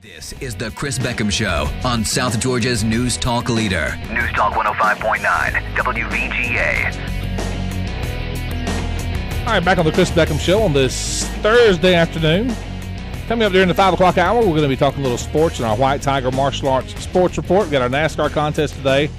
This is the Chris Beckham Show on South Georgia's News Talk leader. News Talk 105.9, WVGA. All right, back on the Chris Beckham Show on this Thursday afternoon. Coming up during the 5 o'clock hour, we're going to be talking a little sports in our White Tiger Martial Arts Sports Report. We've got our NASCAR contest today.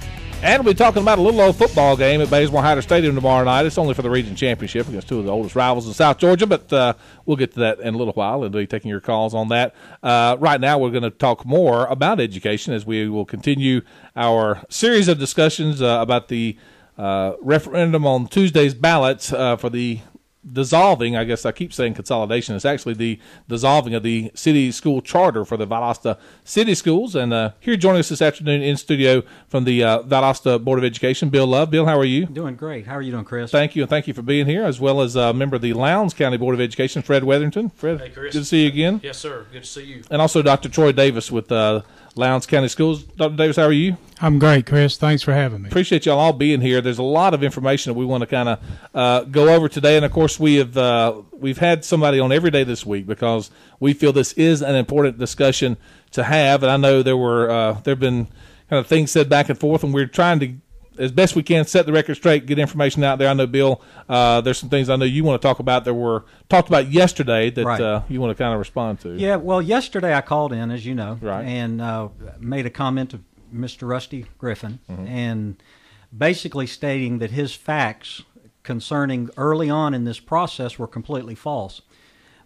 And we'll be talking about a little old football game at Bazemore Hyder Stadium tomorrow night. It's only for the region championship against two of the oldest rivals in South Georgia, but we'll get to that in a little while and be taking your calls on that. Right now, we're going to talk more about education as we will continue our series of discussions about the referendum on Tuesday's ballots for the dissolving, I guess I keep saying consolidation, it's actually the dissolving of the city school charter for the Valdosta City Schools. And here joining us this afternoon in studio from the Valdosta Board of Education, Bill Love. Bill, how are you? Doing great. How are you doing, Chris? Thank you, and thank you for being here, as well as a member of the Lowndes County Board of Education, Fred Weatherington. Fred, hey, Chris. Good to see you again. Yes, sir. Good to see you. And also Dr. Troy Davis with Lowndes County Schools. Dr. Davis, how are you? I'm great, Chris. Thanks for having me. Appreciate y'all all being here. There's a lot of information that we want to kind of go over today, and of course we've had somebody on every day this week because we feel this is an important discussion to have. And I know there've been kind of things said back and forth, and we're trying to, as best we can, set the record straight, get information out there. I know, Bill, there's some things I know you want to talk about that were talked about yesterday that right. You want to kind of respond to. Yeah, well, yesterday I called in, as you know, right. and made a comment to Mr. Rusty Griffin, mm-hmm. and basically stating that his facts concerning early on in this process were completely false.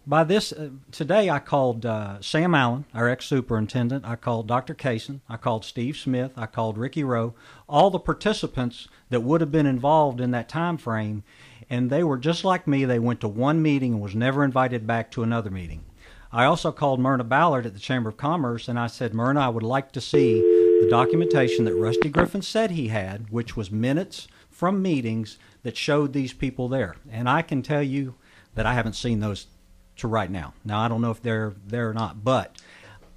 By this, today I called Sam Allen, our ex-superintendent. I called Dr. Kaysen. I called Steve Smith. I called Ricky Rowe, all the participants that would have been involved in that time frame, and they were just like me. They went to one meeting and was never invited back to another meeting. I also called Myrna Ballard at the Chamber of Commerce, and I said, Myrna, I would like to see the documentation that Rusty Griffin said he had, which was minutes from meetings that showed these people there. And I can tell you that I haven't seen those to right now. Now, I don't know if they're there or not, but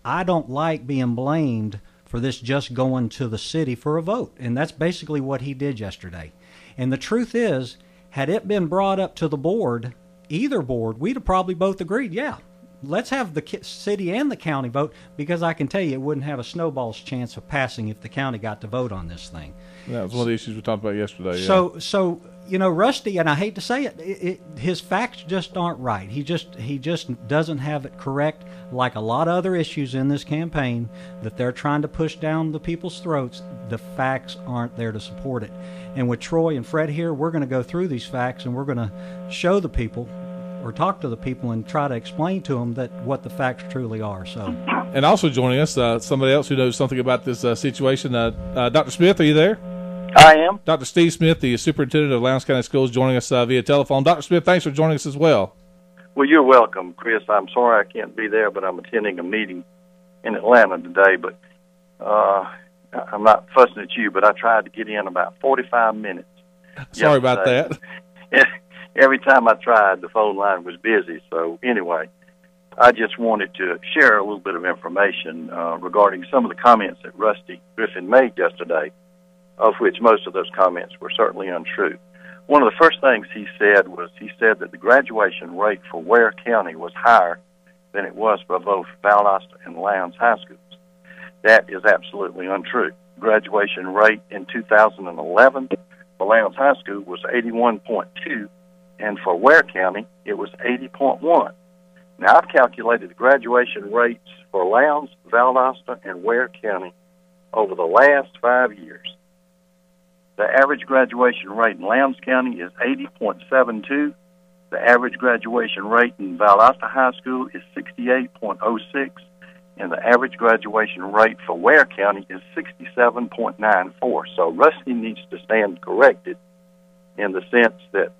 I don't like being blamed for this just going to the city for a vote. And that's basically what he did yesterday. And the truth is, had it been brought up to the board, either board, we'd have probably both agreed, yeah, let's have the city and the county vote, because I can tell you it wouldn't have a snowball's chance of passing if the county got to vote on this thing. That was one of the issues we talked about yesterday. Yeah. So you know, Rusty, and I hate to say it, his facts just aren't right. He just doesn't have it correct, like a lot of other issues in this campaign that they're trying to push down the people's throats. The facts aren't there to support it. And with Troy and Fred here, we're going to go through these facts, and we're going to show the people, or talk to the people and try to explain to them that what the facts truly are. So, and also joining us, somebody else who knows something about this situation. Dr. Smith, are you there? I am. Dr. Steve Smith, the superintendent of Lowndes County Schools, joining us via telephone. Dr. Smith, thanks for joining us as well. Well, you're welcome, Chris. I'm sorry I can't be there, but I'm attending a meeting in Atlanta today. But I'm not fussing at you, but I tried to get in about 45 minutes. Sorry about that. Every time I tried, the phone line was busy. So anyway, I just wanted to share a little bit of information regarding some of the comments that Rusty Griffin made yesterday, of which most of those comments were certainly untrue. One of the first things he said that the graduation rate for Ware County was higher than it was for both Valdosta and Lowndes High Schools. That is absolutely untrue. Graduation rate in 2011 for Lowndes High School was 81.2, and for Ware County, it was 80.1. Now, I've calculated the graduation rates for Lowndes, Valdosta, and Ware County over the last 5 years. The average graduation rate in Lowndes County is 80.72. The average graduation rate in Valdosta High School is 68.06. And the average graduation rate for Ware County is 67.94. So Rusty needs to stand corrected in the sense that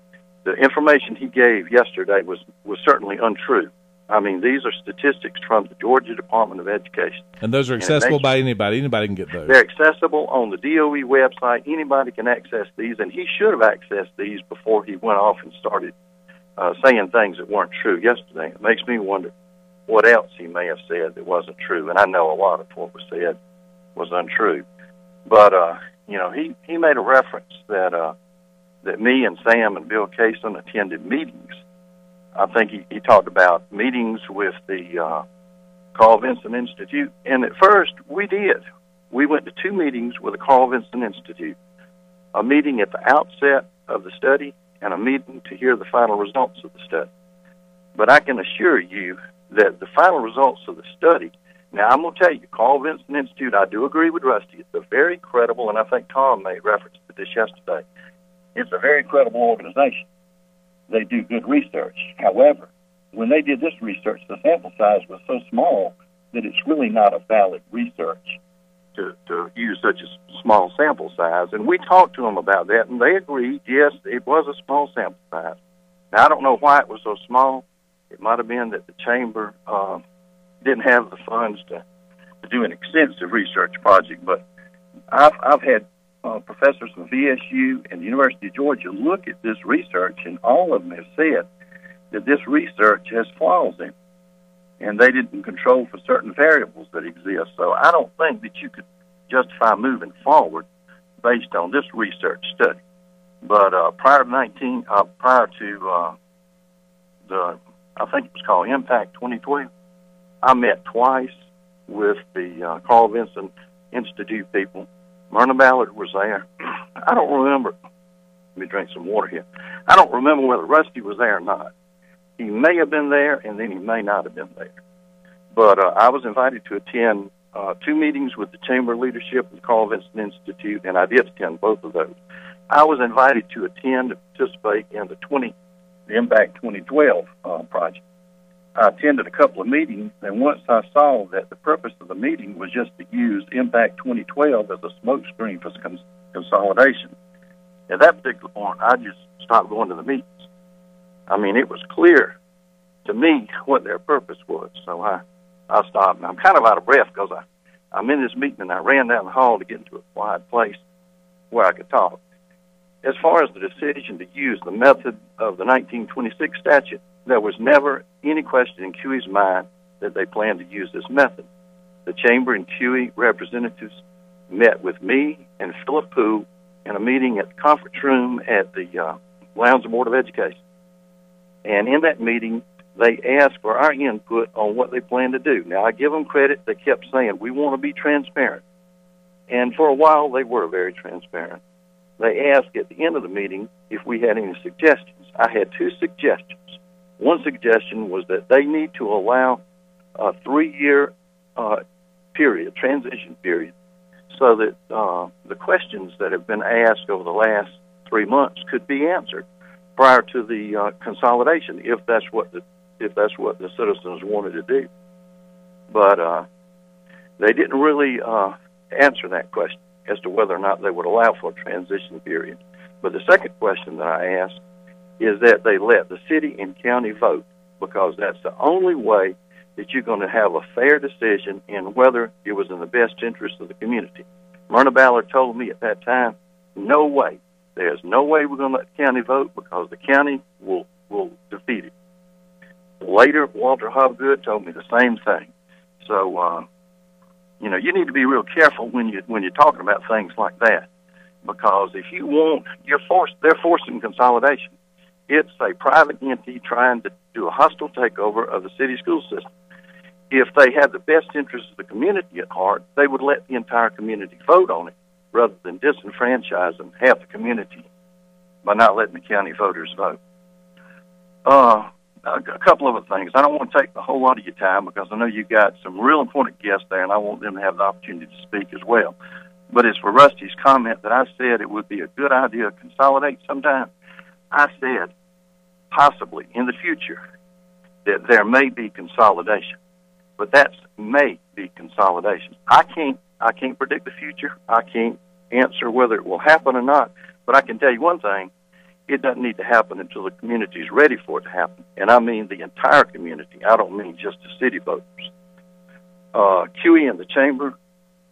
the information he gave yesterday was certainly untrue. I mean, these are statistics from the Georgia Department of Education. And those are accessible by anybody. Anybody can get those. They're accessible on the DOE website. Anybody can access these, and he should have accessed these before he went off and started saying things that weren't true yesterday. It makes me wonder what else he may have said that wasn't true, and I know a lot of what was said was untrue. But, you know, he made a reference that me and Sam and Bill Kaysen attended meetings. I think he talked about meetings with the Carl Vinson Institute. And at first, we did. We went to 2 meetings with the Carl Vinson Institute, a meeting at the outset of the study and a meeting to hear the final results of the study. But I can assure you that the final results of the study, now I'm going to tell you, Carl Vinson Institute, I do agree with Rusty, it's a very credible, and I think Tom made reference to this yesterday, it's a very credible organization. They do good research. However, when they did this research, the sample size was so small that it's really not a valid research to use such a small sample size. And we talked to them about that, and they agreed, yes, it was a small sample size. Now, I don't know why it was so small. It might have been that the chamber didn't have the funds to do an extensive research project, but I've had professors from VSU and the University of Georgia look at this research, and all of them have said that this research has flaws in it, and they didn't control for certain variables that exist. So I don't think that you could justify moving forward based on this research study. But prior to I think it was called Impact 2012, I met twice with the Carl Vinson Institute people. Myrna Ballard was there. I don't remember. Let me drink some water here. I don't remember whether Rusty was there or not. He may have been there, and then he may not have been there. But I was invited to attend 2 meetings with the chamber leadership of the Carl Vinson Institute, and I did attend both of those. I was invited to attend and participate in the Impact 2012 project. I attended a couple of meetings, and once I saw that the purpose of the meeting was just to use Impact 2012 as a smokescreen for consolidation, at that particular point, I just stopped going to the meetings. I mean, it was clear to me what their purpose was, so I stopped. And I'm kind of out of breath because I'm in this meeting, and I ran down the hall to get into a quiet place where I could talk. As far as the decision to use the method of the 1926 statute, there was never any question in QE's mind that they planned to use this method. The chamber and QE representatives met with me and Philip Poole in a meeting at the conference room at the Lowndes Board of Education. And in that meeting, they asked for our input on what they plan to do. Now, I give them credit. They kept saying, we want to be transparent. And for a while, they were very transparent. They asked at the end of the meeting if we had any suggestions. I had 2 suggestions. One suggestion was that they need to allow a 3-year period, transition period, so that the questions that have been asked over the last 3 months could be answered prior to the consolidation, if that's what the citizens wanted to do. But they didn't really answer that question as to whether or not they would allow for a transition period. But the second question that I asked is that they let the city and county vote, because that's the only way that you're going to have a fair decision in whether it was in the best interest of the community. Myrna Ballard told me at that time, no way. There's no way we're going to let the county vote because the county will defeat it. Later, Walter Hobgood told me the same thing. So, you need to be real careful when you're talking about things like that, because if you want, they're forcing consolidation. It's a private entity trying to do a hostile takeover of the city school system. If they had the best interests of the community at heart, they would let the entire community vote on it rather than disenfranchising half the community by not letting the county voters vote. A couple of other things. I don't want to take a whole lot of your time because I know you got some real important guests there, and I want them to have the opportunity to speak as well. But as for Rusty's comment that I said it would be a good idea to consolidate sometime, I said possibly in the future that there may be consolidation. But that may be consolidation. I can't predict the future. I can't answer whether it will happen or not. But I can tell you one thing. It doesn't need to happen until the community is ready for it to happen. And I mean the entire community. I don't mean just the city voters. QE and the chamber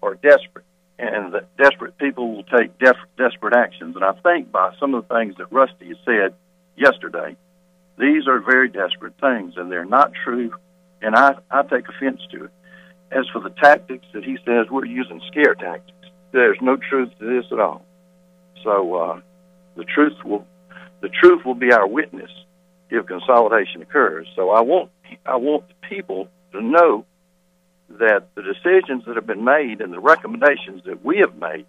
are desperate, and the desperate people will take desperate actions. And I think by some of the things that Rusty has said yesterday, these are very desperate things, and they're not true, and I take offense to it. As for the tactics that he says we're using scare tactics, there's no truth to this at all. So the truth will be our witness if consolidation occurs. So I want the people to know that the decisions that have been made and the recommendations that we have made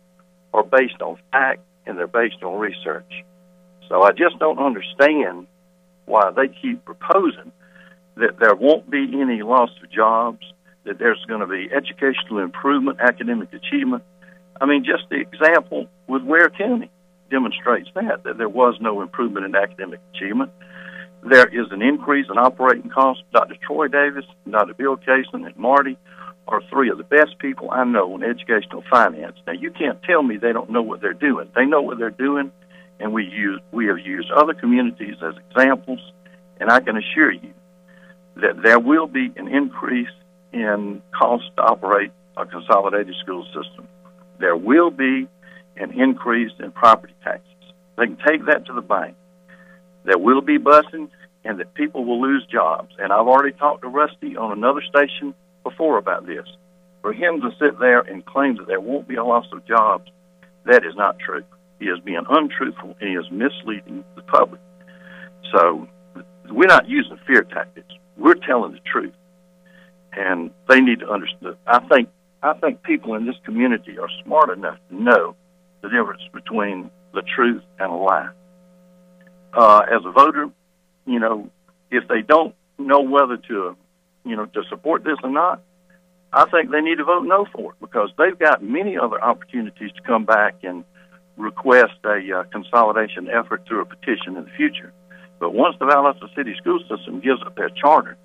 are based on fact and they're based on research. So I just don't understand why they keep proposing that there won't be any loss of jobs, that there's going to be educational improvement, academic achievement. I mean, just the example with Ware County demonstrates that there was no improvement in academic achievement. There is an increase in operating costs. Dr. Troy Davis, Dr. Bill Kaysen, and Marty are three of the best people I know in educational finance. Now, you can't tell me they don't know what they're doing. They know what they're doing, and we have used other communities as examples, and I can assure you that there will be an increase in cost to operate a consolidated school system. There will be an increase in property taxes. They can take that to the bank. There will be busing, and that people will lose jobs. And I've already talked to Rusty on another station before about this. For him to sit there and claim that there won't be a loss of jobs, that is not true. He is being untruthful, and he is misleading the public. So we're not using fear tactics. We're telling the truth. And they need to understand. I think people in this community are smart enough to know the difference between the truth and a lie. As a voter, if they don't know whether to support this or not, I think they need to vote no for it, because they've got many other opportunities to come back and request a consolidation effort through a petition in the future. But once the Valdosta City School System gives up their charter,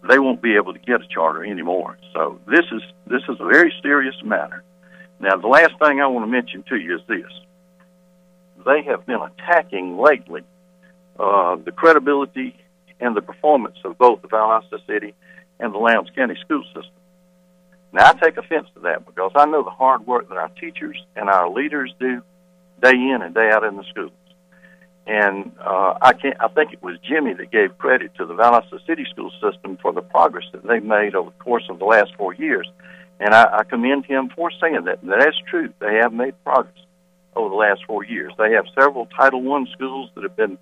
they won't be able to get a charter anymore. So this is a very serious matter. Now, the last thing I want to mention to you is this. They have been attacking lately the credibility and the performance of both the Valdosta City and the Lowndes County school system. Now, I take offense to that, because I know the hard work that our teachers and our leaders do day in and day out in the schools. And I think it was Jimmy that gave credit to the Valdosta City school system for the progress that they've made over the course of the last 4 years. And I commend him for saying that. And that's true. They have made progress over the last 4 years. They have several Title I schools that have been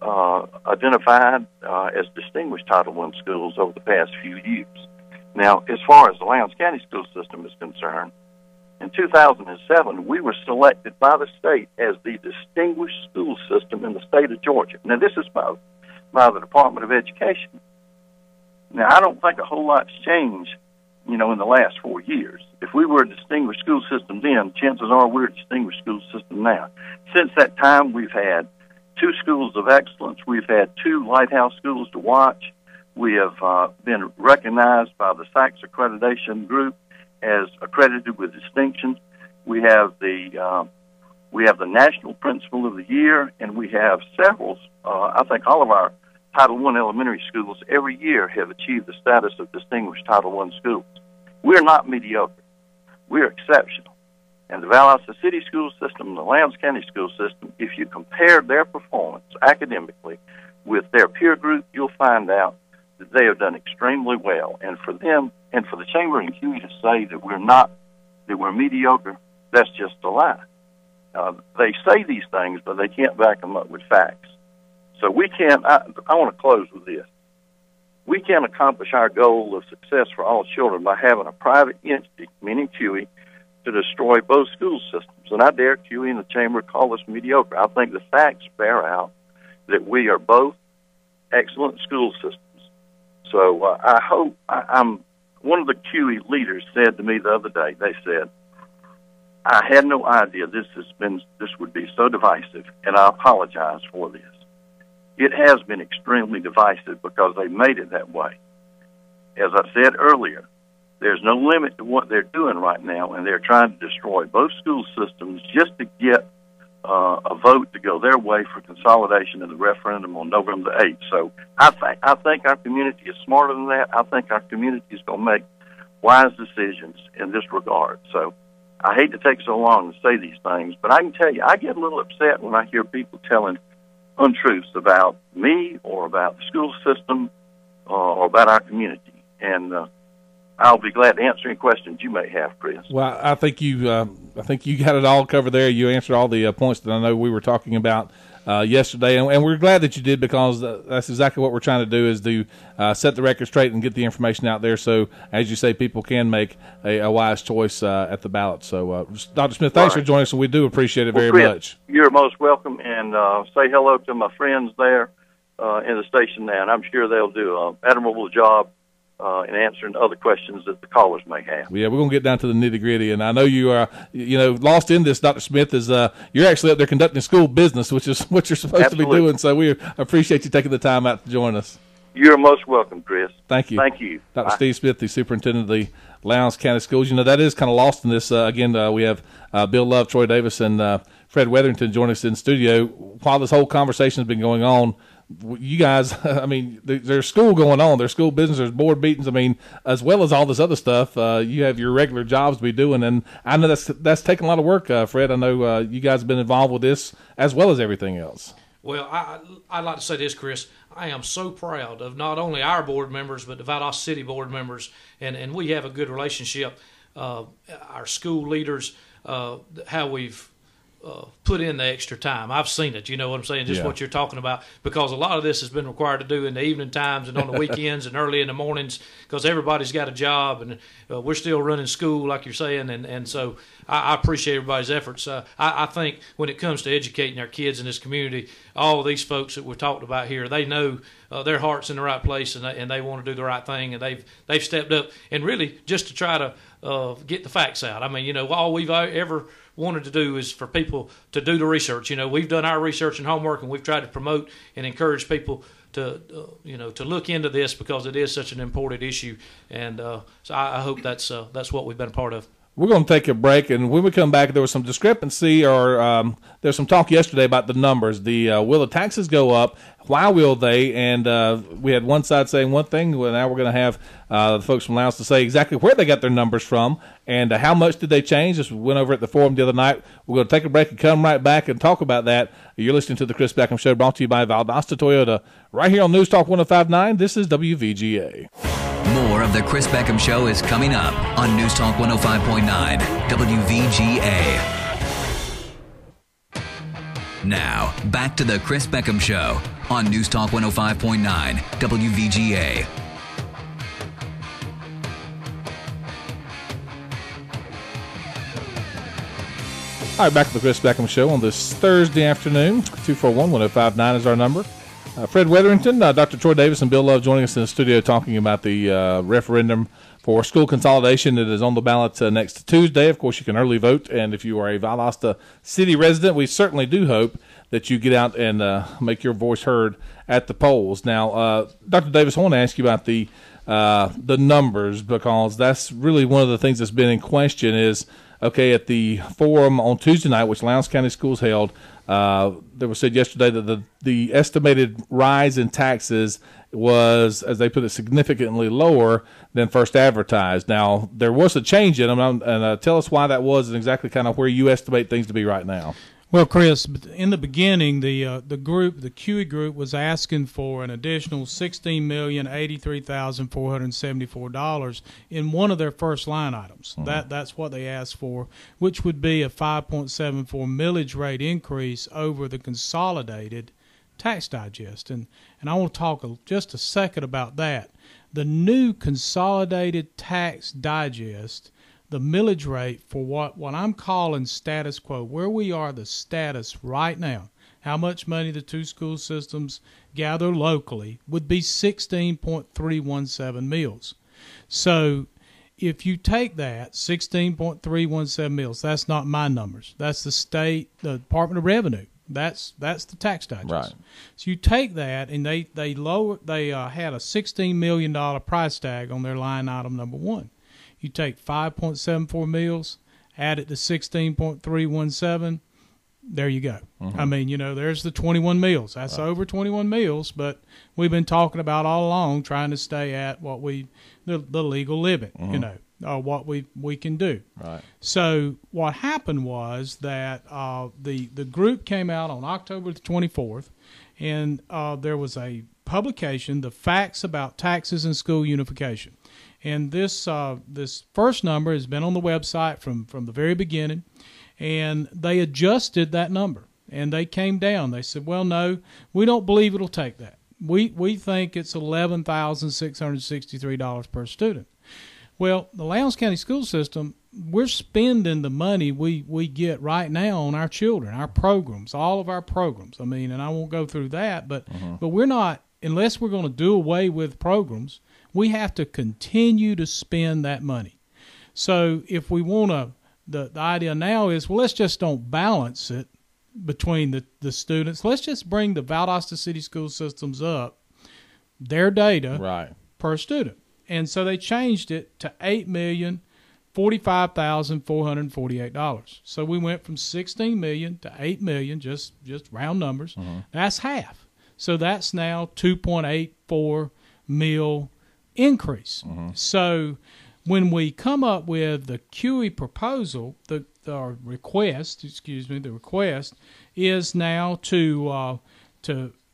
identified as distinguished Title I schools over the past few years. Now, as far as the Lowndes County school system is concerned, in 2007, we were selected by the state as the distinguished school system in the state of Georgia. Now, this is by the Department of Education. Now, I don't think a whole lot's changed, in the last 4 years. If we were a distinguished school system then, chances are we're a distinguished school system now. Since that time, we've had 2 schools of excellence. We've had 2 lighthouse schools to watch. We have been recognized by the SACS accreditation group as accredited with distinction. We have the National Principal of the Year, and we have several. I think all of our Title I elementary schools every year have achieved the status of distinguished Title I schools. We're not mediocre. We're exceptional. And the Valdosta City school system and the Lowndes County school system, if you compare their performance academically with their peer group, you'll find out that they have done extremely well. And for them, and for the Chamber and QE to say that we're mediocre, that's just a lie. They say these things, but they can't back them up with facts. So we can't, I want to close with this. We can't accomplish our goal of success for all children by having a private entity, meaning QE, to destroy both school systems. And I dare QE and the Chamber call us mediocre. I think the facts bear out that we are both excellent school systems. So I hope, one of the QE leaders said to me the other day, they said, I had no idea this would be so divisive, and I apologize for this. It has been extremely divisive because they made it that way. As I said earlier, there's no limit to what they're doing right now, and they're trying to destroy both school systems just to get a vote to go their way for consolidation in the referendum on November the 8th. So I think our community is smarter than that. I think our community is going to make wise decisions in this regard. So I hate to take so long to say these things, but I can tell you, I get a little upset when I hear people telling untruths about me or about the school system or about our community. And I'll be glad to answer any questions you may have, Chris. Well, I think you got it all covered there. You answered all the points that I know we were talking about. yesterday, and we're glad that you did, because that's exactly what we're trying to do, is to set the record straight and get the information out there, so, as you say, people can make a wise choice at the ballot. So, Dr. Smith, thanks for joining us, and we do appreciate it very much. You're most welcome, and say hello to my friends there in the station now, and I'm sure they'll do an admirable job in answering other questions that the callers may have. Yeah, we're going to get down to the nitty-gritty, and I know you are, lost in this, Dr. Smith, is you're actually up there conducting school business, which is what you're supposed to be doing, so we appreciate you taking the time out to join us. You're most welcome, Chris. Thank you. Thank you. Dr. Steve Smith, the superintendent of the Lowndes County Schools. That is kind of lost in this. Again, we have Bill Love, Troy Davis, and Fred Weatherington joining us in studio. While this whole conversation has been going on, you guys, there's school going on. There's school business. There's board meetings. As well as all this other stuff, you have your regular jobs to be doing. And I know that's taking a lot of work, Fred. I know you guys have been involved with this as well as everything else. Well, I'd like to say this, Chris. I am so proud of not only our board members, but the Valdosta City board members, and we have a good relationship. Our school leaders, how we've put in the extra time. I've seen it, you know what I'm saying, just what you're talking about, because a lot of this has been required to do in the evening times and on the weekends and early in the mornings, because everybody's got a job, and we're still running school, like you're saying, and so I appreciate everybody's efforts. I think when it comes to educating our kids in this community, all these folks that we're talking about here, they know their heart's in the right place, and they want to do the right thing, and they've stepped up, and really just to try to get the facts out. All we've ever wanted to do is for people to do the research. We've done our research and homework, and we've tried to promote and encourage people to look into this, because it is such an important issue, and so I hope that's what we've been a part of. We're going to take a break, and when we come back, there was some discrepancy, or there's some talk yesterday about the numbers. Will the taxes go up? Why will they? And we had one side saying one thing. Well, now we're going to have the folks from Lowndes to say exactly where they got their numbers from and how much did they change. This went over at the forum the other night. We're going to take a break and come right back and talk about that. You're listening to the Chris Beckham Show, brought to you by Valdosta Toyota, right here on Newstalk 105.9. This is WVGA. More of the Chris Beckham Show is coming up on Newstalk 105.9 WVGA. Now, back to the Chris Beckham Show on Newstalk 105.9 WVGA. All right, back to the Chris Beckham Show on this Thursday afternoon. 241-1059 is our number. Fred Weatherington, Dr. Troy Davis, and Bill Love joining us in the studio talking about the referendum for school consolidation that is on the ballot next Tuesday. Of course, you can early vote, and if you are a Valdosta City resident, we certainly do hope that you get out and make your voice heard at the polls. Now, Dr. Davis, I want to ask you about the numbers, because that's really one of the things that's been in question is, okay, at the forum on Tuesday night, which Lowndes County Schools held, there was said yesterday that the estimated rise in taxes was, as they put it, significantly lower than first advertised. Now, there was a change in them, and tell us why that was and exactly kind of where you estimate things to be right now. Well, Chris, in the beginning, the QE group was asking for an additional $16,083,474 in one of their first line items. Mm-hmm. That's what they asked for, which would be a 5.74 millage rate increase over the consolidated tax digest. And I want to talk just a second about that. The new consolidated tax digest, the millage rate for what I'm calling status quo, where we are, the status right now, how much money the two school systems gather locally, would be 16.317 mils. So if you take that, 16.317 mils, that's not my numbers. That's the state, the Department of Revenue. That's the tax digest. Right. So you take that, and they had a $16 million price tag on their line item number one. You take 5.74 mils, add it to 16.317, there you go. Mm-hmm. There's the 21 mils. That's right. Over 21 mils, but we've been talking about all along trying to stay at what the legal limit, mm-hmm. What we can do. Right. So what happened was that the group came out on October the 24th, and there was a publication, The Facts About Taxes and School Unification. And this first number has been on the website from the very beginning, and they adjusted that number. And they came down. They said, well, no, we don't believe it'll take that. We think it's $11,663 per student. Well, the Lowndes County school system, we're spending the money we get right now on our children, our programs, all of our programs. I mean, and I won't go through that, but we're not, unless we're going to do away with programs, we have to continue to spend that money. So if we want to, the idea now is, well, let's just don't balance it between the students. Let's just bring the Valdosta City School Systems up, their data per student. And so they changed it to $8,045,448. So we went from $16 million to $8 million, just round numbers. That's half. So that's now $2.84 million increase. So when we come up with the QE proposal, the request is now to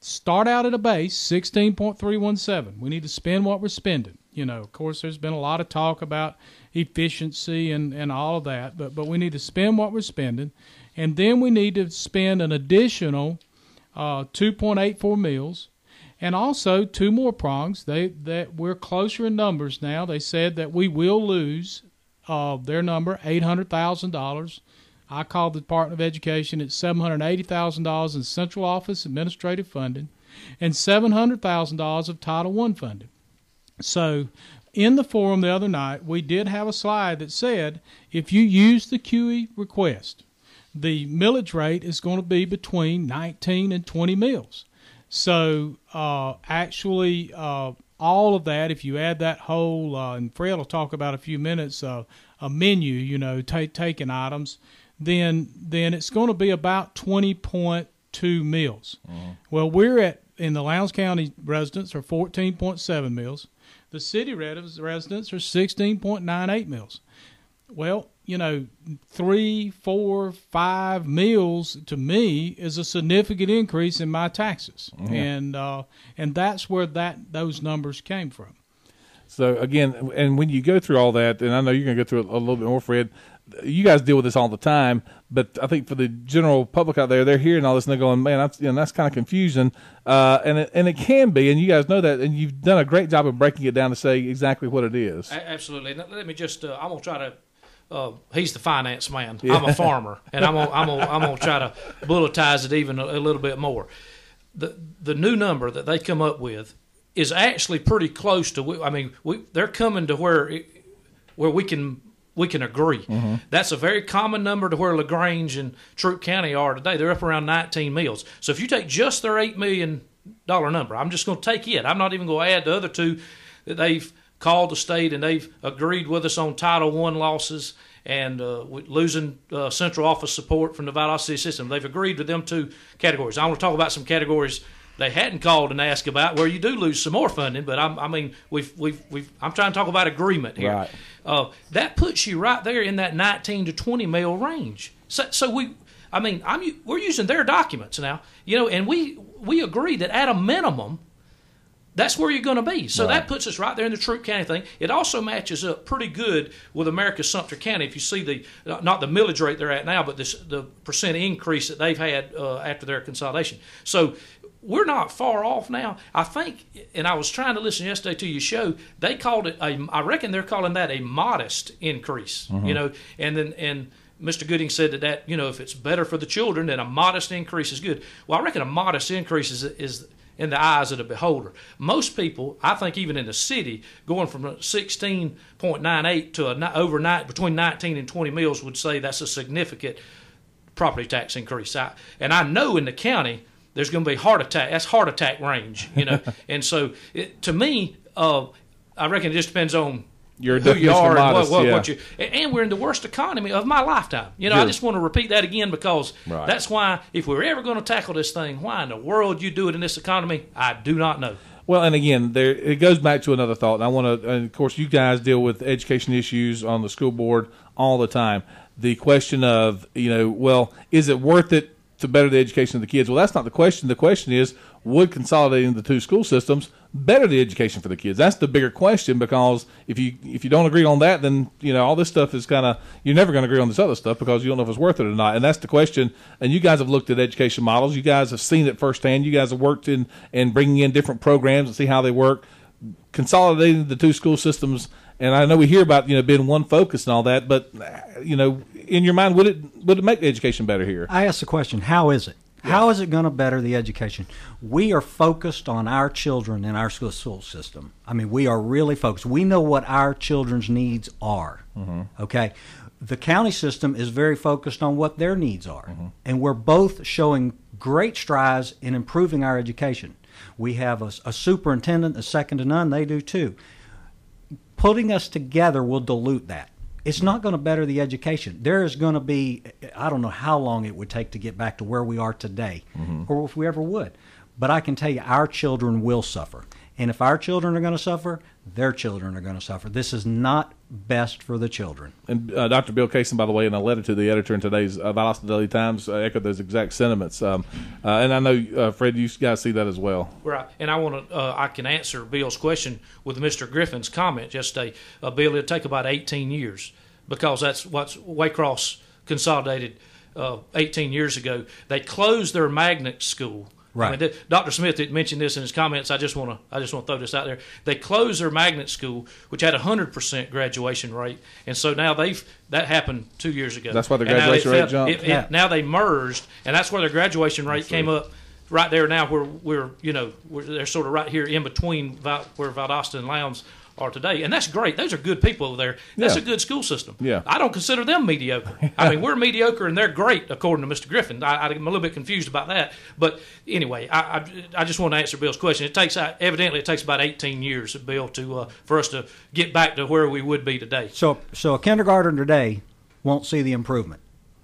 start out at a base 16.317. We need to spend what we're spending. You know, of course, there's been a lot of talk about efficiency and all of that, but we need to spend what we're spending, and then we need to spend an additional 2.84 mils, and also two more prongs. That we're closer in numbers now. They said that we will lose their number, $800,000. I called the Department of Education. It's $780,000 in central office administrative funding and $700,000 of Title I funding. So in the forum the other night, we did have a slide that said if you use the QE request, the millage rate is going to be between 19 and 20 mils. So actually all of that, if you add that whole, and Fred will talk about a few minutes, a menu, you know, taking items, then it's going to be about 20.2 mils. Well, in the Lowndes County residents are 14.7 mils. The city residents are 16.98 mils. Well, you know, 3, 4, 5 mils to me is a significant increase in my taxes, and that's where those numbers came from. So again, and when you go through all that, and I know you're going to go through it a little bit more, Fred. You guys deal with this all the time, but I think for the general public out there, they're hearing all this and they're going, "Man, that's kind of confusing," and it can be, and you guys know that, and you've done a great job of breaking it down to say exactly what it is. Absolutely. Let me just, I'm gonna try to. He's the finance man. Yeah. I'm a farmer, and I'm gonna try to bulletize it even a little bit more. The new number that they come up with is actually pretty close to. I mean, they're coming to where we can agree. That's a very common number to where LaGrange and Troup County are today. They're up around 19 mils. So if you take just their $8 million number, I'm just going to take it. I'm not even going to add the other two that they've called the state and they've agreed with us on Title I losses and losing central office support from the Valdosta City system. They've agreed with them two categories. I want to talk about some categories they hadn't called and asked about where you do lose some more funding, but I'm trying to talk about agreement here. Right. That puts you right there in that 19 to 20 mil range. So we're using their documents now, you know, and we agree that at a minimum, that's where you're going to be. So that puts us right there in the Troup County thing. It also matches up pretty good with America's Sumter County. If you see not the millage rate they're at now, but the percent increase that they've had after their consolidation. So we're not far off now. I think, and I was trying to listen yesterday to your show, they called it I reckon they're calling that a modest increase, you know, and Mr. Gooding said that, you know, if it's better for the children, then a modest increase is good. Well, I reckon a modest increase is in the eyes of the beholder. Most people, I think even in the city, going from 16.98 to between 19 and 20 mils would say that's a significant property tax increase. And I know in the county, there's going to be heart attack. That's heart attack range, you know. And so, to me, I reckon it just depends on who you are and what you. And we're in the worst economy of my lifetime. You know, I just want to repeat that again because that's why if we're ever going to tackle this thing, why in the world you do it in this economy, I do not know. Well, and again, it goes back to another thought, and I want to. And of course, you guys deal with education issues on the school board all the time. The question of, you know, well, is it worth it to better the education of the kids. Well, that's not the question. The question is, would consolidating the two school systems better the education for the kids? That's the bigger question, because if you don't agree on that, then all this stuff is kind of, you're never going to agree on this other stuff because you don't know if it's worth it or not. And that's the question. And you guys have looked at education models. You guys have seen it firsthand. You guys have worked in bringing in different programs and see how they work. Consolidating the two school systems, and I know we hear about being one focus and all that, but in your mind, would it make the education better here? I ask the question: how is it? Yeah. How is it going to better the education? We are focused on our children in our school system. I mean, we are really focused. We know what our children's needs are. Mm-hmm. Okay, the county system is very focused on what their needs are, mm-hmm. and we're both showing great strides in improving our education. We have a superintendent, a second to none. They do too. Putting us together will dilute that. It's not going to better the education. There is going to be, I don't know how long it would take to get back to where we are today, mm-hmm. or if we ever would. But I can tell you, our children will suffer. And if our children are going to suffer, their children are going to suffer. This is not best for the children. And Dr. Bill Kaysen, by the way, in a letter to the editor in today's Valdosta Daily Times, echoed those exact sentiments. And I know, Fred, you guys see that as well. Right. And I can answer Bill's question with Mr. Griffin's comment yesterday. Bill, it'll take about 18 years, because that's what's Waycross consolidated 18 years ago. They closed their magnet school. Right. I mean, Dr. Smith had mentioned this in his comments. I just want to throw this out there. They closed their magnet school, which had 100% graduation rate, and so now that happened 2 years ago. That's why the graduation rate jumped. Now they merged, and that's where their graduation rate came up right there. Now they're sort of right here in between where Valdosta and Lowndes are today, and that's great. Those are good people over there. That's a good school system. Yeah. I don't consider them mediocre. I mean, we're mediocre and they're great, according to Mr. Griffin. I'm a little bit confused about that, but anyway, I just want to answer Bill's question. It takes about 18 years, Bill, for us to get back to where we would be today. So a kindergartner today won't see the improvement.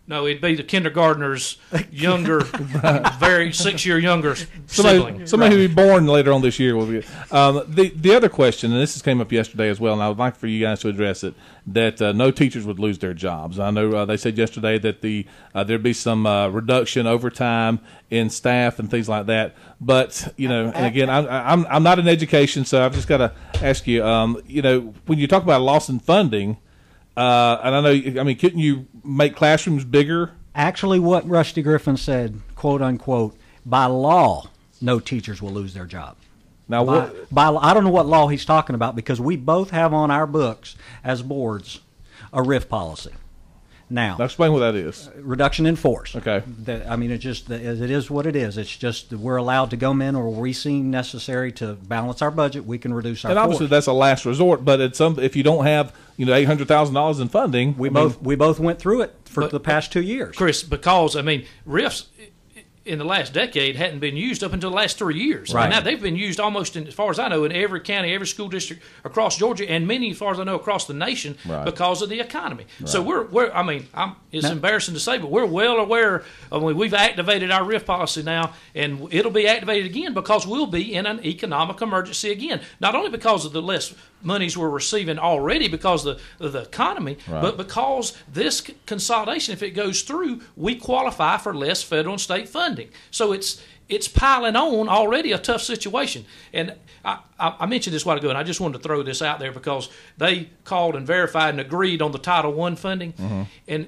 No, it'd be the kindergartner's younger, very 6-year younger sibling. Somebody who'll be born later on this year will be. The other question, and this came up yesterday as well, and I would like for you guys to address it, that no teachers would lose their jobs. I know they said yesterday that there'd be some reduction over time in staff and things like that. But and again, I'm not in education, so I've just got to ask you. When you talk about a loss in funding. And I know, couldn't you make classrooms bigger? Actually, what Rusty Griffin said, quote unquote, by law, no teachers will lose their job. Now, I don't know what law he's talking about, because we both have on our books as boards a RIF policy. Now explain what that is. Reduction in force. Okay. It is what it is. It's just that we're allowed to go in, or we see necessary to balance our budget, we can reduce our force. And obviously that's a last resort, but if you don't have $800,000 in funding, we both went through it for the past 2 years. Chris, because RIFs in the last decade hadn't been used up until the last 3 years. Right. And now they've been used almost, as far as I know, in every county, every school district across Georgia, and many, as far as I know, across the nation, because of the economy. Right. So it's embarrassing to say, but we're well aware of we've activated our RIF policy now, and it'll be activated again because we'll be in an economic emergency again. Not only because of the less monies we're receiving already because of the economy, but because this consolidation, if it goes through, we qualify for less federal and state funding. So it's piling on already a tough situation. And I mentioned this a while ago, and I just wanted to throw this out there because they called and verified and agreed on the Title I funding. Mm-hmm. And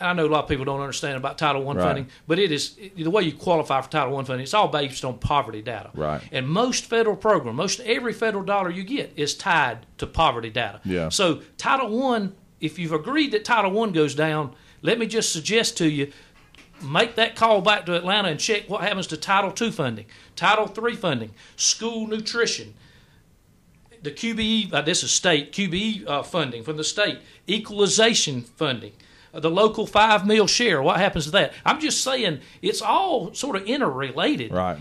I know a lot of people don't understand about Title I funding, but it is the way you qualify for Title I funding. It's all based on poverty data. Right. And most federal program, every federal dollar you get is tied to poverty data. Yeah. So Title I, if you've agreed that Title I goes down, let me just suggest to you, make that call back to Atlanta and check what happens to Title II funding, Title III funding, school nutrition, the QBE, this is state, QBE funding from the state, equalization funding, the local 5 meal share, what happens to that? I'm just saying it's all sort of interrelated. Right.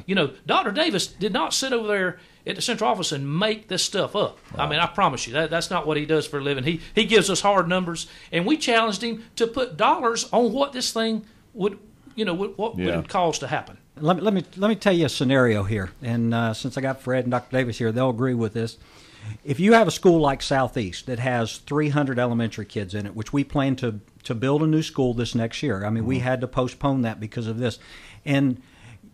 Dr. Davis did not sit over there at the central office and make this stuff up. Right. I promise you, that's not what he does for a living. He gives us hard numbers, and we challenged him to put dollars on what this thing would it cause to happen. Let me tell you a scenario here, and since I got Fred and Dr. Davis here, they'll agree with this. If you have a school like Southeast that has 300 elementary kids in it, which we plan to build a new school this next year. I mean, we had to postpone that because of this. And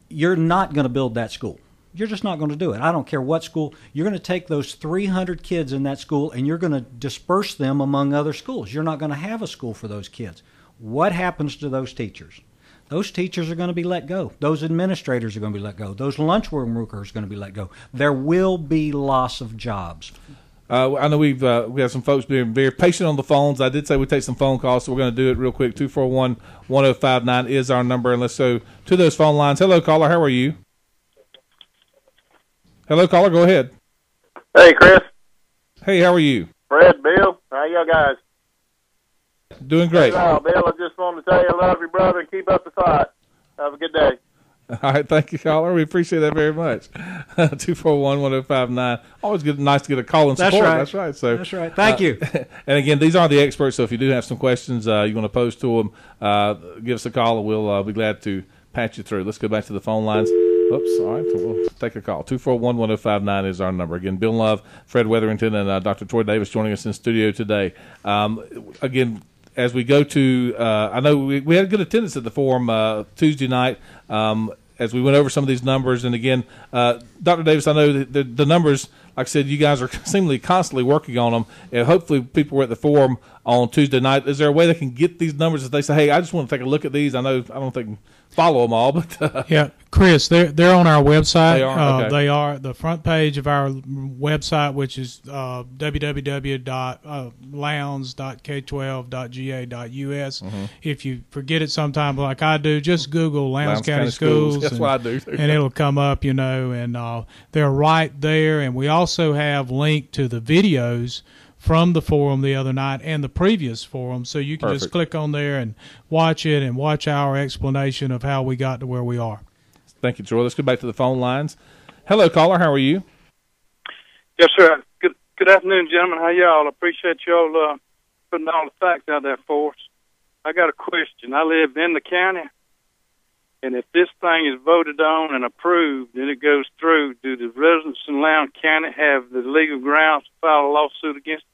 you're not going to build that school. You're just not going to do it. I don't care what school. You're going to take those 300 kids in that school and you're going to disperse them among other schools. You're not going to have a school for those kids. What happens to those teachers? Those teachers are going to be let go. Those administrators are going to be let go. Those lunchroom workers are going to be let go. There will be loss of jobs. I know we have some folks being very patient on the phones. I did say we'd take some phone calls, so we're going to do it real quick. 241-1059 is our number, and let's go to those phone lines. Hello, caller. How are you? Hello, caller. Go ahead. Hey, Chris. Hey, how are you? Fred, Bill. How y'all guys? Doing great. Bill, I just wanted to tell you I love your brother and keep up the fight. Have a good day. All right, thank you, caller. We appreciate that very much. 241-1059. Always nice to get a call and support. That's right. So that's right. Thank you. And again, these are the experts. So if you do have some questions you want to pose to them, give us a call, and we'll be glad to patch you through. Let's go back to the phone lines. Oops, all right. We'll take a call. 241-1059 is our number. Again, Bill Love, Fred Wetherington, and Dr. Troy Davis joining us in studio today. Again, as we go to, I know we had good attendance at the forum Tuesday night as we went over some of these numbers. And again, Dr. Davis, I know the numbers, like I said, you guys are seemingly constantly working on them. And hopefully people were at the forum on Tuesday night. Is there a way they can get these numbers if they say, hey, I just want to take a look at these? I know I don't think follow them all, but yeah, Chris, they're on our website. They are. Okay. They are the front page of our website, which is www.lowndes.k12.ga.us. If you forget it sometime, like I do, just Google Lowndes County Schools. That's what I do, and it'll come up, and they're right there. And we also have linked to the videos from the forum the other night and the previous forum, so you can just click on there and watch it and watch our explanation of how we got to where we are. Thank you, Troy. Let's go back to the phone lines. Hello, caller. How are you? Yes, sir. Good afternoon, gentlemen. How y'all? Appreciate y'all putting all the facts out there for us. I got a question. I live in the county, and if this thing is voted on and approved and it goes through, do the residents in Lowndes County have the legal grounds to file a lawsuit against it?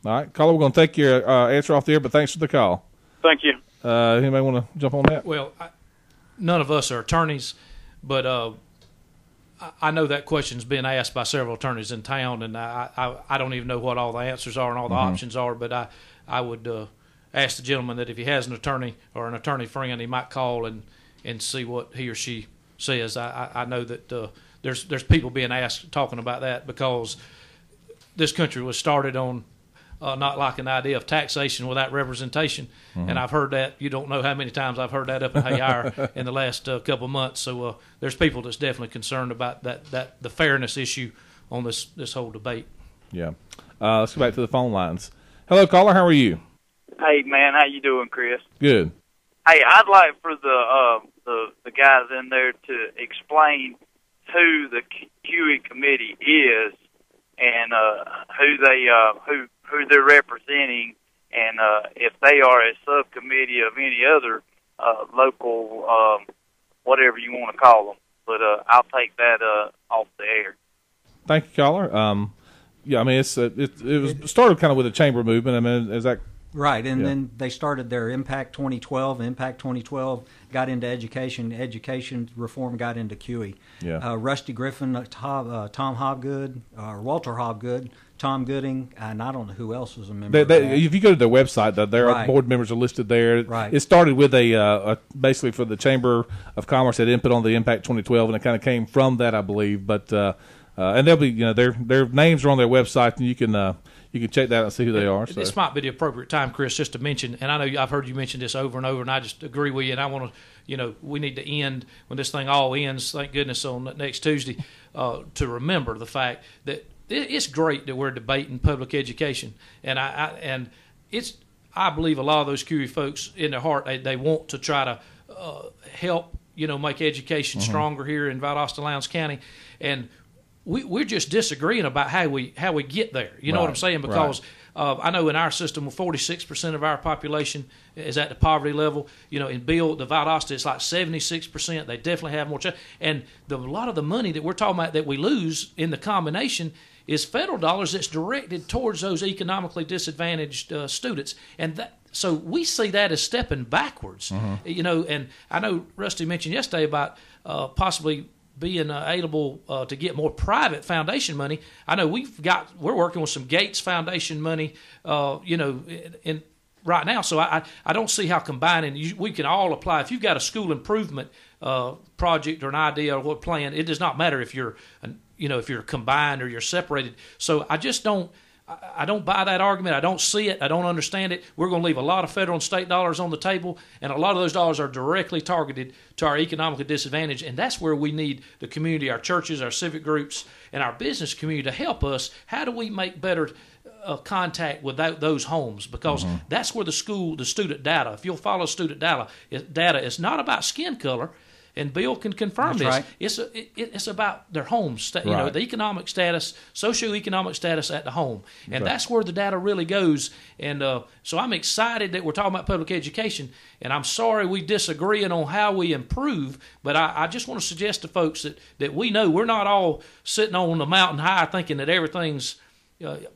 All right, caller, we're going to take your answer off the air, but thanks for the call. Thank you. Anybody want to jump on that? Well, none of us are attorneys, but I know that question's been asked by several attorneys in town, and I don't even know what all the answers are and all the options are, but I would ask the gentleman that if he has an attorney or an attorney friend, he might call and see what he or she says. I know that there's people being asked, talking about that, because this country was started on not liking the idea of taxation without representation. And I've heard that. You don't know how many times I've heard that up in Hayire in the last couple of months. So there's people that's definitely concerned about that the fairness issue on this whole debate. Yeah. Let's go back to the phone lines. Hello, caller. How are you? Hey, man. How you doing, Chris? Good. Hey, I'd like for the guys in there to explain who the QE committee is and who they're representing, and if they are a subcommittee of any other local, whatever you want to call them. But I'll take that off the air. Thank you, caller. Yeah, I mean, it was started kind of with a chamber movement. I mean, is that right? And then they started their Impact 2012. Impact 2012 got into education. Education reform got into QE. Yeah. Rusty Griffin, Tom Hobgood, Walter Hobgood, Tom Gooding, and I don't know who else was a member. If you go to their website, their board members are listed there. Right. It started with a basically for the Chamber of Commerce had input on the Impact 2012, and it kind of came from that, I believe. But and they'll be their names are on their website, and you can check that out and see who they are. So. This might be the appropriate time, Chris, just to mention, and I know I've heard you mention this over and over, and I just agree with you, and I want to, we need to end, when this thing all ends, thank goodness, on next Tuesday, to remember the fact that it's great that we're debating public education, and I believe a lot of those QE folks in their heart, they want to try to help, make education stronger here in Valdosta, Lowndes County, and we're just disagreeing about how we get there. You know what I'm saying? Because I know in our system, 46% of our population is at the poverty level. In the Valdosta, it's like 76%. They definitely have more. And a lot of the money that we're talking about that we lose in the combination is federal dollars that's directed towards those economically disadvantaged students, and so we see that as stepping backwards. And I know Rusty mentioned yesterday about possibly being able to get more private foundation money. I know we're working with some Gates Foundation money, in right now. So I don't see how combining, we can all apply. If you've got a school improvement project or an idea or what plan, it does not matter if you're, if you're combined or you're separated. So I just don't buy that argument. I don't see it. I don't understand it. We're going to leave a lot of federal and state dollars on the table, and a lot of those dollars are directly targeted to our economically disadvantaged, and that's where we need the community, our churches, our civic groups, and our business community to help us. How do we make better contact with those homes? Because that's where the student data, if you'll follow student data, it's not about skin color. And Bill can confirm this. Right. It's about their home, the economic status, socioeconomic status at the home, and that's where the data really goes. And so I'm excited that we're talking about public education. And I'm sorry we disagree on how we improve, but I just want to suggest to folks that we know we're not all sitting on the mountain high thinking that everything's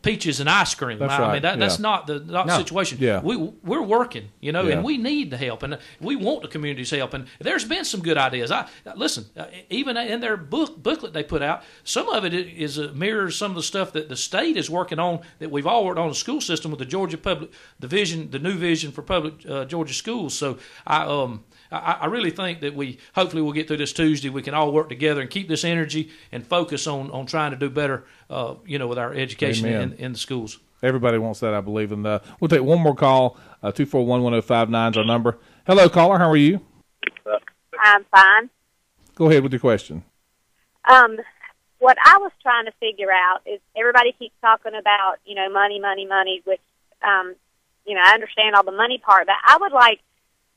peaches and ice cream. That's I right. mean, that's not the situation. Yeah. We're working, and we need the help, and we want the community's help. And there's been some good ideas. Listen, even in their booklet they put out, some of it mirrors some of the stuff that the state is working on, that we've all worked on in the school system with the Georgia Public, the new vision for public Georgia schools. So I really think that hopefully we'll get through this Tuesday. We can all work together and keep this energy and focus on trying to do better, with our education in the schools. Everybody wants that, I believe. And we'll take one more call. 241-1059 is our number. Hello, caller. How are you? I'm fine. Go ahead with your question. What I was trying to figure out is everybody keeps talking about, money, which, I understand all the money part, but I would like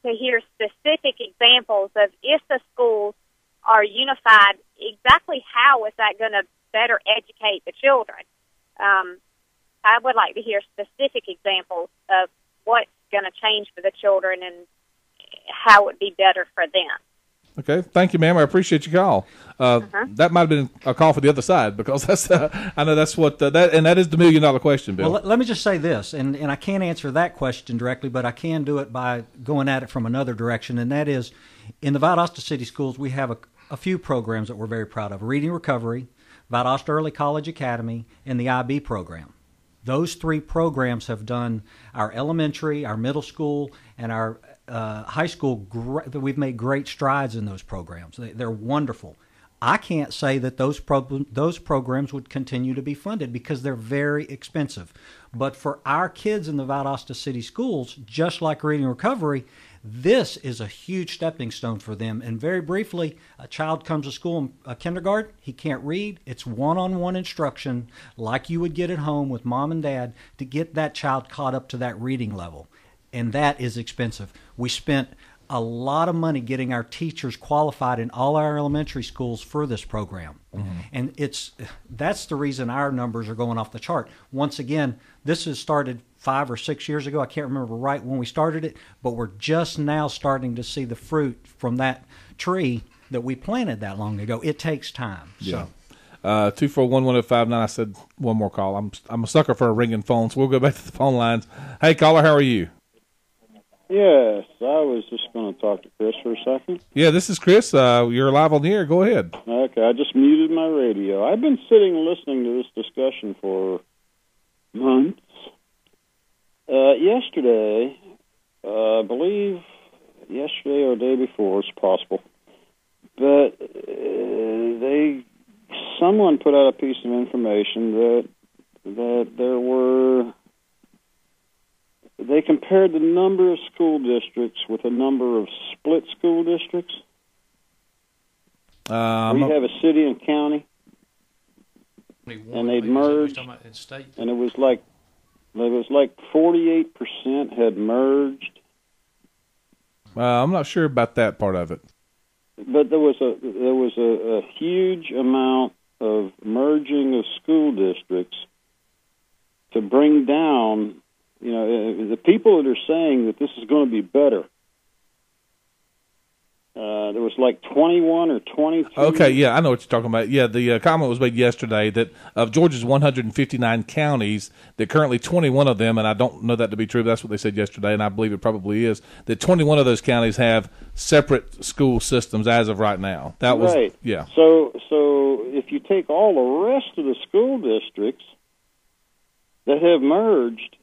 to hear specific examples of if the schools are unified, exactly how is that going to better educate the children? I would like to hear specific examples of what's going to change for the children and how it would be better for them. Okay, thank you, ma'am. I appreciate your call. That might have been a call for the other side, because that's I know that's what that is the $1 million question, Bill. Well, let me just say this, and I can't answer that question directly, but I can do it by going at it from another direction, and that is, in the Valdosta City Schools, we have a few programs that we're very proud of: Reading Recovery, Valdosta Early College Academy, and the IB program. Those three programs have done our elementary, our middle school, and our high school. We've made great strides in those programs. They're wonderful. I can't say that those programs would continue to be funded because they're very expensive. But for our kids in the Valdosta City Schools, just like Reading Recovery, this is a huge stepping stone for them. And very briefly, a child comes to school in kindergarten, he can't read. It's one-on-one instruction like you would get at home with mom and dad to get that child caught up to that reading level. And that is expensive. We spent a lot of money getting our teachers qualified in all our elementary schools for this program. And that's the reason our numbers are going off the chart. Once again, this has started 5 or 6 years ago. I can't remember right when we started it, but we're just now starting to see the fruit from that tree that we planted that long ago. It takes time. Yeah. 241-1059. I said one more call. I'm a sucker for a ringing phone, so we'll go back to the phone lines. Hey, caller, how are you? Yes, I was just going to talk to Chris for a second. Yeah, this is Chris. You're live on the air. Go ahead. Okay, I just muted my radio. I've been sitting and listening to this discussion for months. Yesterday, I believe yesterday or the day before, it's possible, but someone put out a piece of information that there were. They compared the number of school districts with the number of split school districts. We have a city and county, and they'd merged, and it was like 48% had merged. I'm not sure about that part of it. But there was a huge amount of merging of school districts to bring down. The people that are saying that this is going to be better, There was like 21 or 22. Okay, yeah, I know what you're talking about. Yeah, the comment was made yesterday that of Georgia's 159 counties, that currently 21 of them, and I don't know that to be true, but that's what they said yesterday, and I believe it probably is, that 21 of those counties have separate school systems as of right now. That was right. Yeah. So if you take all the rest of the school districts that have merged,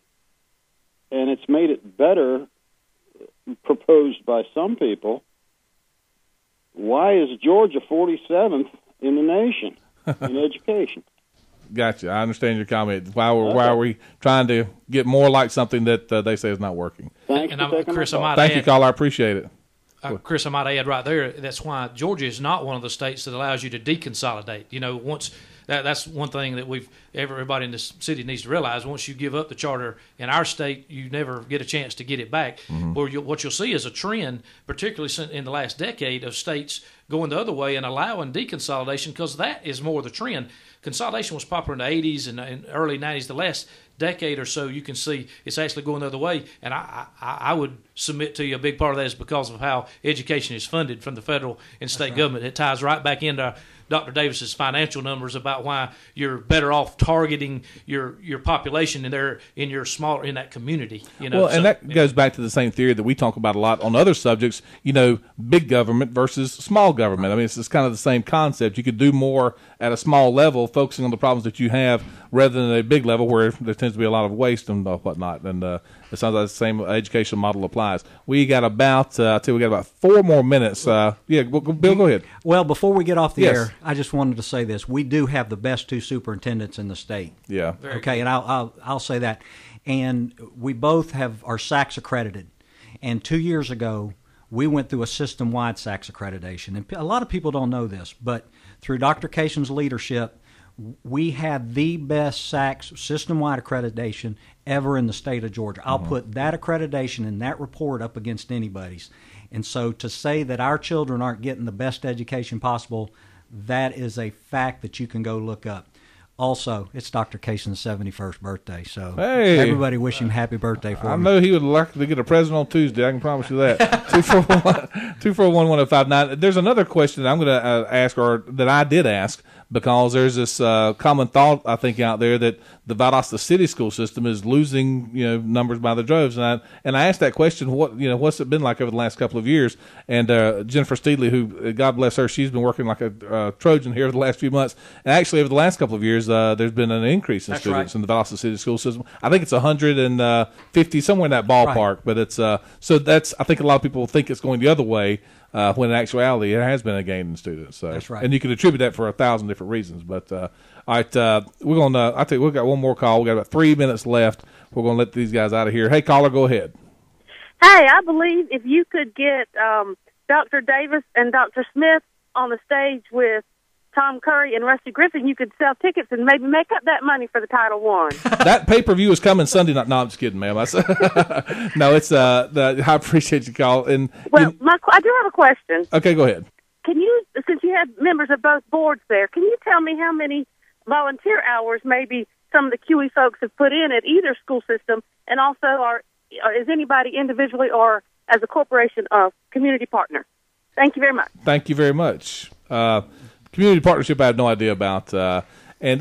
and it's made it better, proposed by some people, why is Georgia 47th in the nation in education? Gotcha. I understand your comment. Why are we trying to get more like something that they say is not working? Thanks and for taking Chris, my call. Thank you, caller. I appreciate it. Chris, I might add right there, that's why Georgia is not one of the states that allows you to deconsolidate. You know, once that's one thing that everybody in this city needs to realize. Once you give up the charter in our state, you never get a chance to get it back. Mm-hmm. What you'll see is a trend, particularly in the last decade, of states going the other way and allowing deconsolidation, because that is more the trend. Consolidation was popular in the 80s and early 90s. The last decade or so, you can see it's actually going the other way. And I would submit to you a big part of that is because of how education is funded from the federal and state government. It ties right back into Dr. Davis's financial numbers about why you're better off targeting your population in that community. You know, well, and that goes back to the same theory that we talk about a lot on other subjects. You know, big government versus small government. I mean, it's kind of the same concept. You could do more at a small level, focusing on the problems that you have, rather than a big level where there tends to be a lot of waste and whatnot. And it sounds like the same education model applies. We got about 4 more minutes. Bill, go ahead. Well, before we get off the Yes. air, I just wanted to say this: we do have the best 2 superintendents in the state. Yeah. Okay, and I'll say that. And we both are SACS accredited. And 2 years ago, we went through a system-wide SACS accreditation. And a lot of people don't know this, but through Dr. Cation's leadership, we had the best SACS system-wide accreditation ever in the state of Georgia. I'll put that accreditation and that report up against anybody's. And so to say that our children aren't getting the best education possible, that is a fact that you can go look up. Also, it's Dr. Cation's 71st birthday, so everybody wish him happy birthday for him. I know he would like to get a present on Tuesday. I can promise you that. 241-1059. There's another question that I'm going to ask, or that I did ask, because there's this common thought, I think, out there that the Valdosta city school system is losing, numbers by the droves. And I asked that question, what's it been like over the last couple of years? And Jennifer Steedley, who, God bless her, she's been working like a Trojan here for the last few months. And actually, over the last couple of years, there's been an increase in students in the Valdosta city school system. I think it's 150, somewhere in that ballpark. Right. But it's so that's, I think a lot of people think it's going the other way. When in actuality, it has been a gain in students. So. That's right. And you can attribute that for 1,000 different reasons. But, all right, we're going to, I tell you, we've got one more call. We've got about 3 minutes left. We're going to let these guys out of here. Hey, caller, go ahead. Hey, I believe if you could get Dr. Davis and Dr. Smith on the stage with Tom Curry and Rusty Griffin, you could sell tickets and maybe make up that money for the Title I. That pay-per-view is coming Sunday night. No, I'm just kidding, ma'am. No, it's I appreciate you call. And well, I do have a question. Okay, go ahead. Can you, since you have members of both boards there, can you tell me how many volunteer hours maybe some of the QE folks have put in at either school system, and also is anybody individually or as a corporation a community partner? Thank you very much. Thank you very much. Community partnership, I have no idea about, and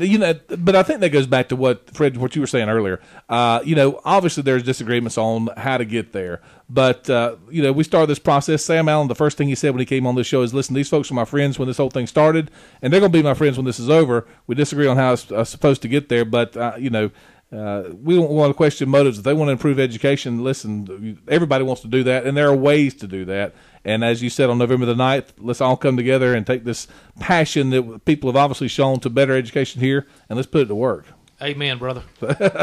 but I think that goes back to what you were saying earlier. Obviously there's disagreements on how to get there, but we started this process. Sam Allen, the first thing he said when he came on this show is, "Listen, these folks are my friends when this whole thing started, and they're going to be my friends when this is over. We disagree on how it's supposed to get there, but we don't want to question motives. If they want to improve education, listen, everybody wants to do that, and there are ways to do that." And as you said on November the 9th, let's all come together and take this passion that people have obviously shown to better education here, and let's put it to work. Amen, brother.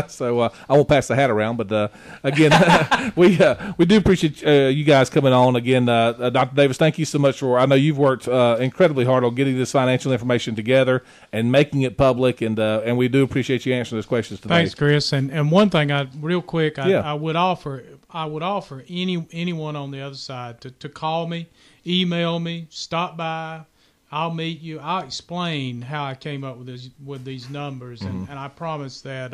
So I won't pass the hat around, but again, we do appreciate you guys coming on. Again, Dr. Davis, thank you so much for. I know you've worked incredibly hard on getting this financial information together and making it public, and we do appreciate you answering those questions today. Thanks, Chris. And one thing, I would offer anyone on the other side to call me, email me, stop by. I'll meet you. I'll explain how I came up with these numbers, and I promise that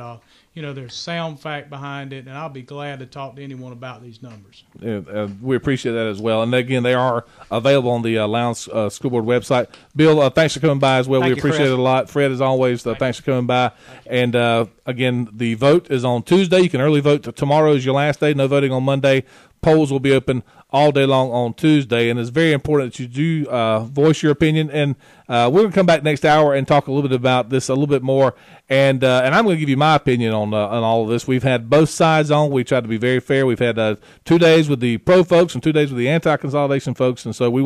there's sound fact behind it, and I'll be glad to talk to anyone about these numbers. Yeah, we appreciate that as well. And again, they are available on the Lowndes School Board website. Bill, thanks for coming by as well. Thank we appreciate you, it a lot. Fred, as always, thanks for coming by. And again, the vote is on Tuesday. You can early vote. Tomorrow is your last day. No voting on Monday. Polls will be open all day long on Tuesday, and it's very important that you do voice your opinion. And we're going to come back next hour and talk a little bit about this a little bit more. And I'm going to give you my opinion on all of this. We've had both sides on. We tried to be very fair. We've had 2 days with the pro folks and 2 days with the anti-consolidation folks, and so we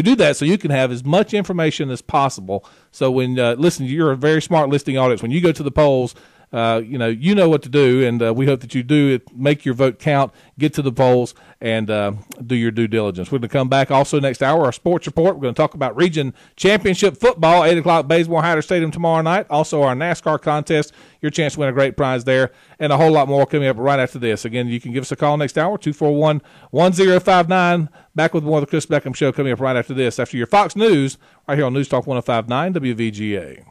do that so you can have as much information as possible. So when listen, you're a very smart listening audience. When you go to the polls, you know what to do, and we hope that you do it. Make your vote count. Get to the polls and do your due diligence. We're going to come back also next hour. Our sports report. We're going to talk about Region Championship football. 8:00 Bazemore Hyder Stadium tomorrow night. Also our NASCAR contest. Your chance to win a great prize there, and a whole lot more coming up right after this. Again, you can give us a call next hour 241-1059. Back with more of the Chris Beckham Show coming up right after this. After your Fox News, right here on Newstalk 105.9 WVGA.